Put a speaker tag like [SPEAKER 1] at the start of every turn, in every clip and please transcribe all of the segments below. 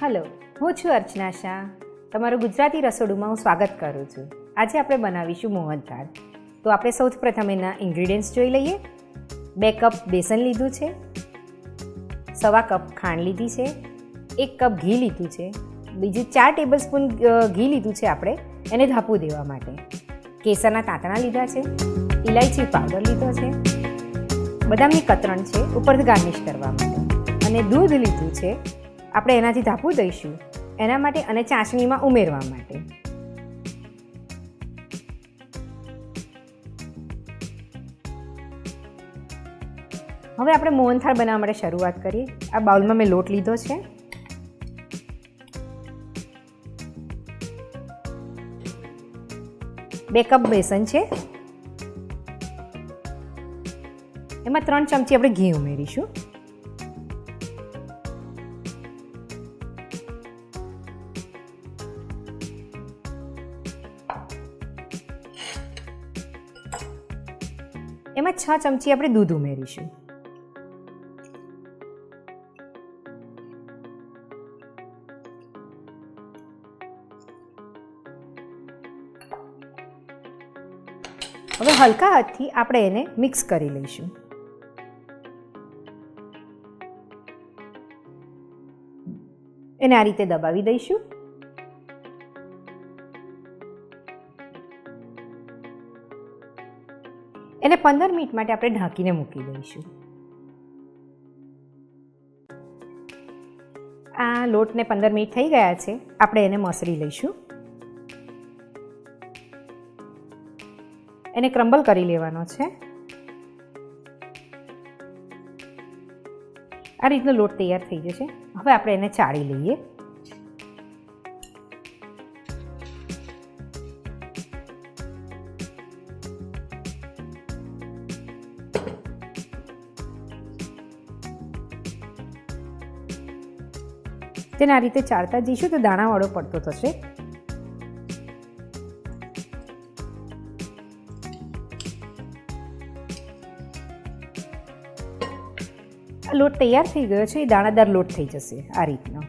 [SPEAKER 1] Hello, હું છું અર્ચના શાહ. તમારું ગુજરાતી રસોડુમાં હું સ્વાગત કરું છું. આજે આપણે બનાવીશું મોહનથાળ. તો આપણે સૌથી પ્રથમ એના ઇન્ગ્રીડિયન્ટ્સ જોઈ લઈએ. 2 કપ બેસન લીધું છે, 1/4 કપ ખાંડ લીધી છે, 1 કપ ઘી લીધું છે, બીજું 4 ટેબલસ્પૂન ઘી લીધું છે આપણે એને ધાપું દેવા માટે. કેસરના તાંતણા લીધા છે, ઇલાયચી પાવડર લીધો છે, બદામની કતરણ છે ઉપરથી ગાર્નિશ કરવા માટે, અને દૂધ લીધું છે આપણે એનાથી ધાપું દઈશું એના માટે અને ચાસણીમાં ઉમેરવા માટે. હવે આપણે મોહનથાળ બનાવવા માટે શરૂઆત કરીએ. આ બાઉલમાં મેં લોટ લીધો છે. બે કપ બેસન છે. એમાં 3 ચમચી આપણે ઘી ઉમેરીશું. એમાં 6 ચમચી આપણે દૂધ ઉમેરીશું. હવે હલકા હાથથી આપણે એને મિક્સ કરી લઈશું. એને આ રીતે દબાવી દઈશું. એને 15 મિનિટ માટે આપણે ઢાંકીને મૂકી દઈશું. આ લોટને 15 મિનિટ થઈ ગયા છે. આપણે એને મસળી લઈશું. એને ક્રમ્બલ કરી લેવાનો છે. આ રીતનો લોટ તૈયાર થઈ જશે. હવે આપણે એને ચાળી લઈએ. તેને આ રીતે ચાળતા જઈશું તો દાણાવાળો પડતો થશે. લોટ તૈયાર થઈ ગયો છે. એ દાણાદાર લોટ થઈ જશે આ રીતનો.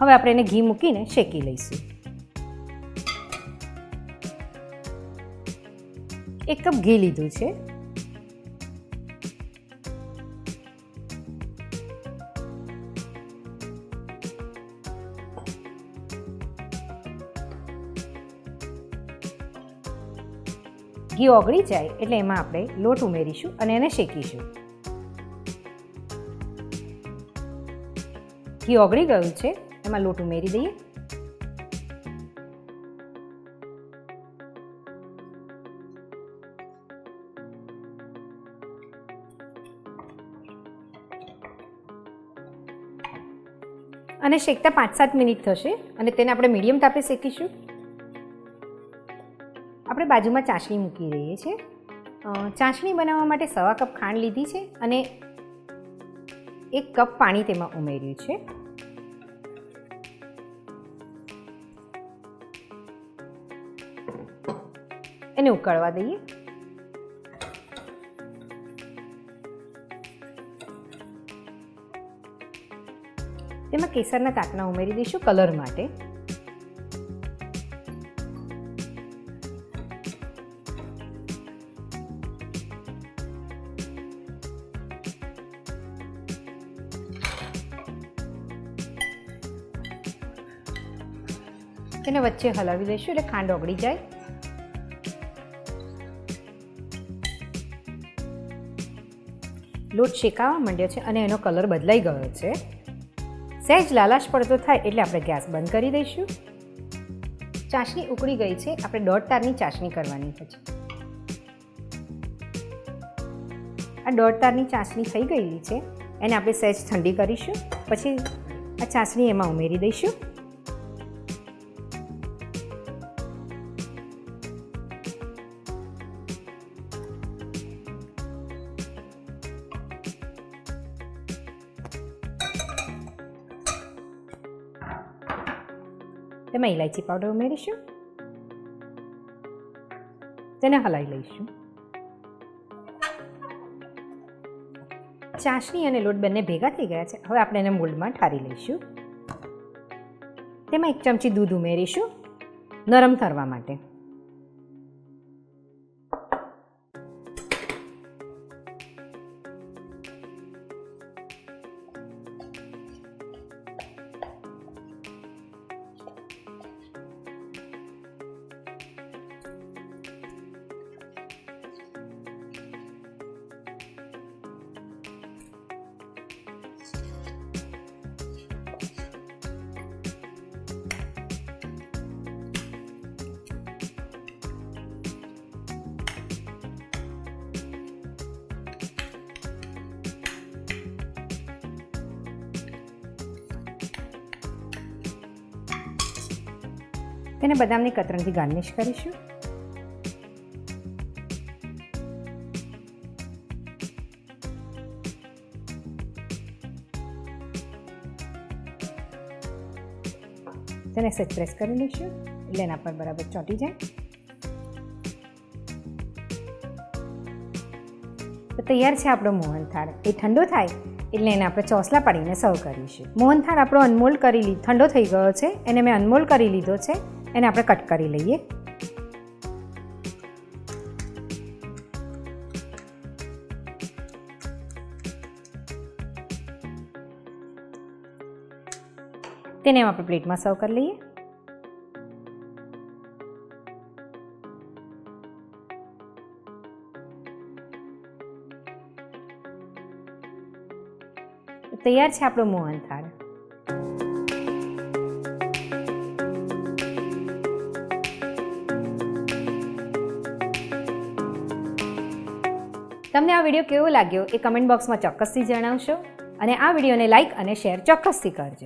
[SPEAKER 1] હવે આપણે એને ઘી મૂકીને શેકી લઈશું. 1 કપ ઘી લીધું છે. ઘી ઓગળી જાય એટલે એમાં આપણે લોટ ઉમેરીશું અને એને શેકીશું. ઘી ઓગળી ગયું છે. એમાં લોટ ઉમેરી દઈએ. અને શેકતા 5-7 મિનિટ થશે અને તેને આપણે મીડિયમ તાપે શેકીશું. આપણે બાજુમાં ચાસણી મૂકી દઈએ છીએ. ચાસણી બનાવવા માટે 1/4 કપ ખાંડ લીધી છે અને 1 કપ પાણી તેમાં ઉમેર્યું છે. એને ઉકળવા દઈએ. તેમાં કેસરના તાંતણા ઉમેરી દઈશું કલર માટે. તેને વચ્ચે હલાવી દઈશું એટલે ખાંડ ઓગળી જાય. લોટ શેકાવા માંડ્યો છે અને એનો કલર બદલાઈ ગયો છે. સહેજ લાલાશ પડતો થાય એટલે આપણે ગેસ બંધ કરી દઈશું. ચાસણી ઉકળી ગઈ છે. આપણે 1/2 તારની ચાસણી કરવાની છે. આ 1/2 તારની ચાસણી થઈ ગયેલી છે. એને આપણે સહેજ ઠંડી કરીશું. પછી આ ચાસણી એમાં ઉમેરી દઈશું. તેમાં ઇલાયચી પાવડર ઉમેરીશું. તેને હલાવી લઈશું. ચાસણી અને લોટ બંને ભેગા થઈ ગયા છે. હવે આપણે એને મોલ્ડમાં ઠારી લઈશું. તેમાં 1 ચમચી દૂધ ઉમેરીશું નરમ થવા માટે. તેને બદામની કતરણથી ગાર્નિશ કરીશું. તેને સેજ પ્રેસ કરી લઈશું એટલે એના પર બરાબર ચોંટી જાય. તો તૈયાર છે આપણો મોહનથાળ. એ ઠંડો થાય એટલે એને આપણે ચોસલા પાડીને સર્વ કરીશું. મોહનથાળ આપણો અનમોલ્ડ ઠંડો થઈ ગયો છે. એને મેં અનમોલ્ડ કરી લીધો છે. એને આપણે કટ કરી લઈએ. તેને આપણે પ્લેટમાં સર્વ કરી લઈએ. તૈયાર છે આપણો મોહનથાળ. તમને આ વિડીયો કેવો લાગ્યો એ કમેન્ટ બોક્સમાં ચોક્કસથી જણાવશો અને આ વિડીયોને લાઈક અને શેર ચોક્કસથી કરજો.